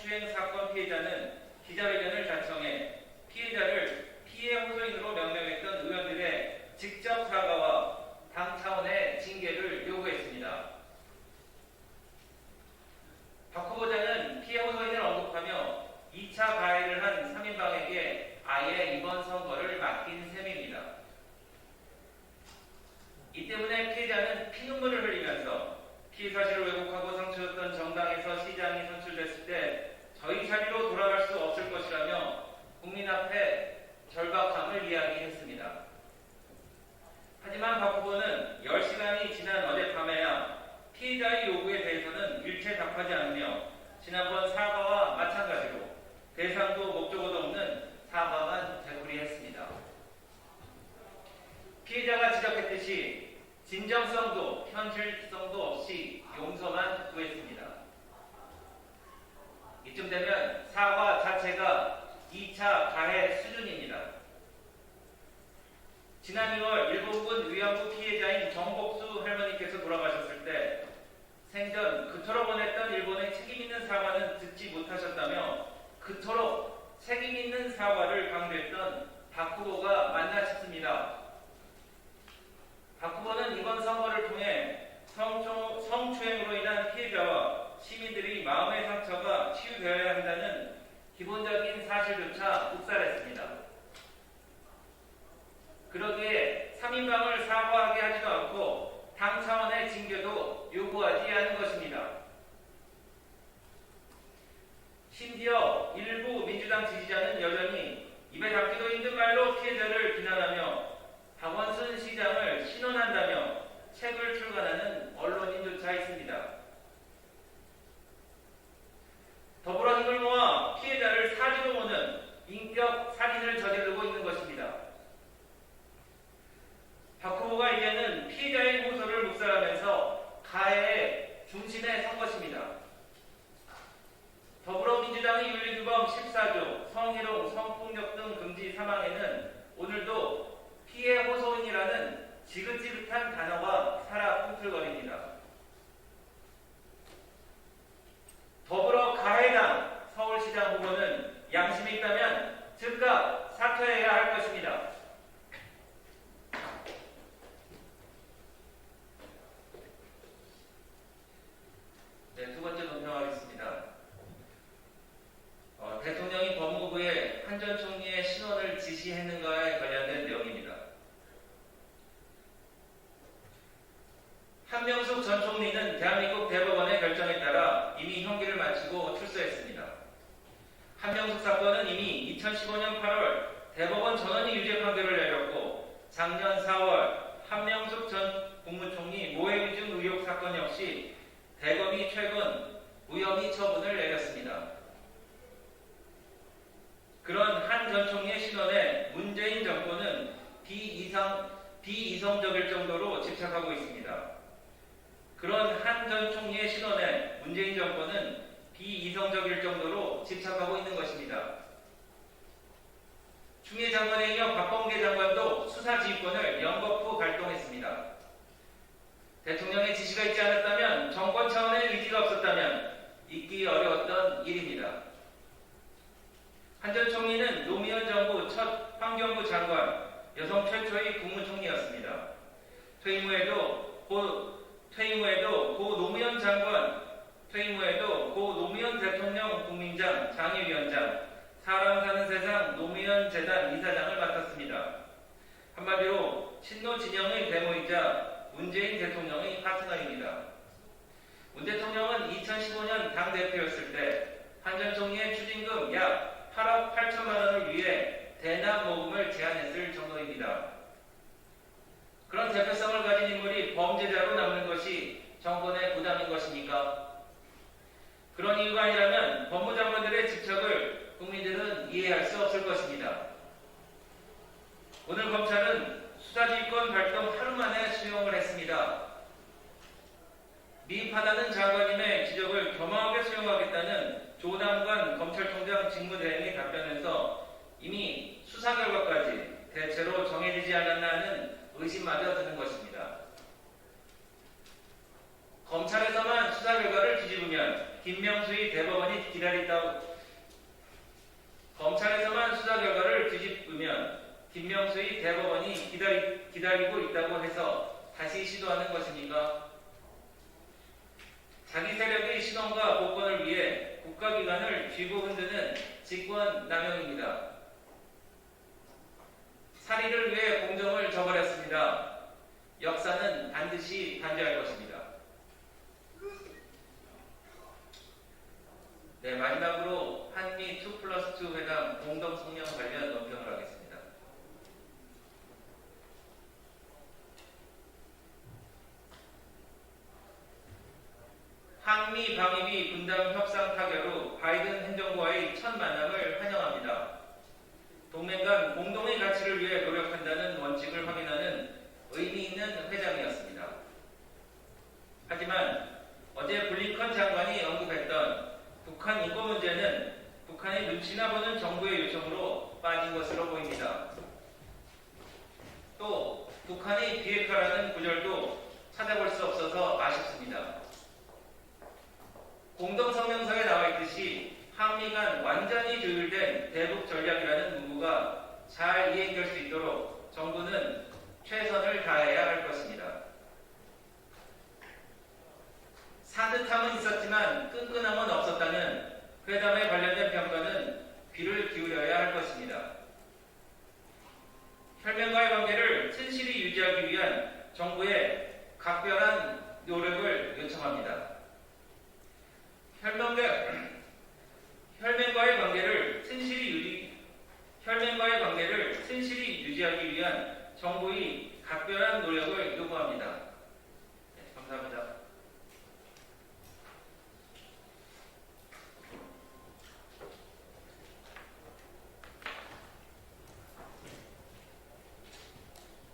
성추행 사건 피해자는 기자회견을 자청해 피해자를 피해 호소인으로 명명했던 의원들의 직접 사과와 당 차원의 징계를 요구했습니다. 박 후보자는 피해 호소인을 언급하며 2차 가해를 한 3인방에게 아예 이번 선거를 맡긴 셈입니다. 이 때문에 피해자는 피눈물을 흘리면서 피해 사실을 왜곡하고 상처였던 정당에서 시장이 선출됐을 때 저희 자리로 돌아갈 수 없을 것이라며 국민 앞에 절박함을 이야기했습니다. 하지만 박 후보는 10시간이 지난 어젯밤에야 피해자의 요구에 대해서는 일체 답하지 않으며 지난번 사과와 마찬가지로 대상도 목적어도 없는 사과만 되풀이했습니다. 피해자가 지적했듯이 진정성도 현실성도 없이 용서만 구했습니다. 이쯤 되면 사과 자체가 2차 가해 수준입니다. 지난 2월 일본군 위안부 피해자인 정복수 할머니께서 돌아가셨을 때 생전 그토록 원했던 일본의 책임있는 사과는 듣지 못하셨다며 그토록 책임있는 사과를 강조했던 박 후보가 맞나 싶습니다. 박 후보는 이번 선거를 통해 성추행으로 인한 피해자와 시민들이 마음의 상처가 치유되어야 한다는 기본적인 사실조차 묵살했습니다. 그러기에 3인방을 사과하게 하지도 않고 당 차원의 징계도 요구하지 않은 것입니다. 심지어 일부 민주당 지지자는 여전히 입에 담기도 힘든 말로 피해자를 비난하며 박원순 시장을 신원한다며 책을 출간하는 언론인조차 있습니다. 더불어 힘을 모아 피해자를 사지로 모는 인격 살인을 저지르고 있는 것입니다. 박 후보가 이제는 피해자의 호소를 묵살하면서 가해의 중심에 선 것입니다. 더불어민주당의 윤리규범 14조 성희롱, 성폭력 등 금지 사망에는 오늘도 피해 호소인이라는 지긋지긋한 단어가 살아 꿈틀거립니다. 더불어 가해당 서울시장 후보는 양심이 있다면 즉각 사퇴해야 할 것입니다. 네, 두 번째 논평하겠습니다. 대통령이 법무부에 한 전 총리의 신원을 지시했는가에 관련된 내용입니다. 한명숙 전 총리는 대한민국 대법원의 결정에 따라 이미 형기를 마치고 출소했습니다. 한명숙 사건은 이미 2015년 8월 대법원 전원이 유죄 판결을 내렸고 작년 4월 한명숙 전 국무총리 모해위증 의혹 사건 역시 대검이 최근 무혐의 처분을 내렸습니다. 그런 한 전 총리의 신원에 문재인 정권은 비이성적일 정도로 집착하고 있습니다. 그런 한 전 총리의 신원에 문재인 정권은 비이성적일 정도로 집착하고 있는 것입니다. 추미애 장관에 이어 박범계 장관도 수사지휘권을 연거푸 발동했습니다. 대통령의 지시가 있지 않았다면, 정권 차원의 의지가 없었다면 있기 어려웠던 일입니다. 한 전 총리는 노무현 정부 첫 환경부 장관, 여성 최초의 국무총리였습니다. 퇴임 후에도 고 노무현 장관, 퇴임 후에도 고 노무현 대통령 국민장, 장애위원장, 사람 사는 세상 노무현 재단 이사장을 맡았습니다. 한마디로 친노 진영의 데모이자 문재인 대통령의 파트너입니다. 문 대통령은 2015년 당대표였을 때 한 전 총리의 추징금 약 8억 8천만 원을 위해 대납 모금을 제안했을 정도입니다. 그런 대표성을 가진 인물이 범죄자로 남는 것이 정권의 부담인 것입니까? 그런 이유가 아니라면 법무장관들의 집착을 국민들은 이해할 수 없을 것입니다. 오늘 검찰은 수사지휘권 발동 하루 만에 수용을 했습니다. 미흡하다는 장관님의 지적을 겸허하게 수용하겠다는 조남관 검찰총장 직무대행의 답변에서 이미 수사 결과까지 대체로 정해지지 않았나 하는 의심마저 드는 것입니다. 검찰에서만 수사 결과를 뒤집으면 김명수의 대법원이 기다린다고 검찰에서만 수사 결과를 뒤집으면 김명수의 대법원이 기다리고 있다고 해서 다시 시도하는 것입니까? 자기 세력의 신원과 복권을 위해 국가기관을 쥐고 흔드는 직권 남용입니다. 사리를 위해 공정을 저버렸습니다. 역사는 반드시 단죄할 것입니다. 네, 마지막으로 한미 2+2 회담 공동성명 관련 논평을 하겠습니다. 한미 방위비 분담 협상 타결 후 바이든 행정부와의 첫 만남을 환영합니다. 동맹 간 공동의 가치를 위해 노력한다는 원칙을 확인하는 의미 있는 회담이었습니다. 하지만 어제 블링컨 장관이 언급했던 북한 인권 문제는 북한의 눈치나 보는 정부의 요청으로 빠진 것으로 보입니다. 또 북한의 비핵화라는 구절도 찾아볼 수 없어서 아쉽습니다. 공동성명서에 나와 있듯이 한미 간 완전히 조율된 대북 전략이라는 문구가 잘 이행될 수 있도록 정부는 최선을 다해야 할 것입니다. 산뜻함은 있었지만 끈끈함은 없었다는 회담에 관련된 평가는 귀를 기울여야 할 것입니다. 혈맹과의 관계를 튼실히 유지하기 위한 정부의 각별한 노력을 요청합니다. 혈맹과의 관계를 튼실히 유지하기 위한 정부의 각별한 노력을 요구합니다. 네, 감사합니다.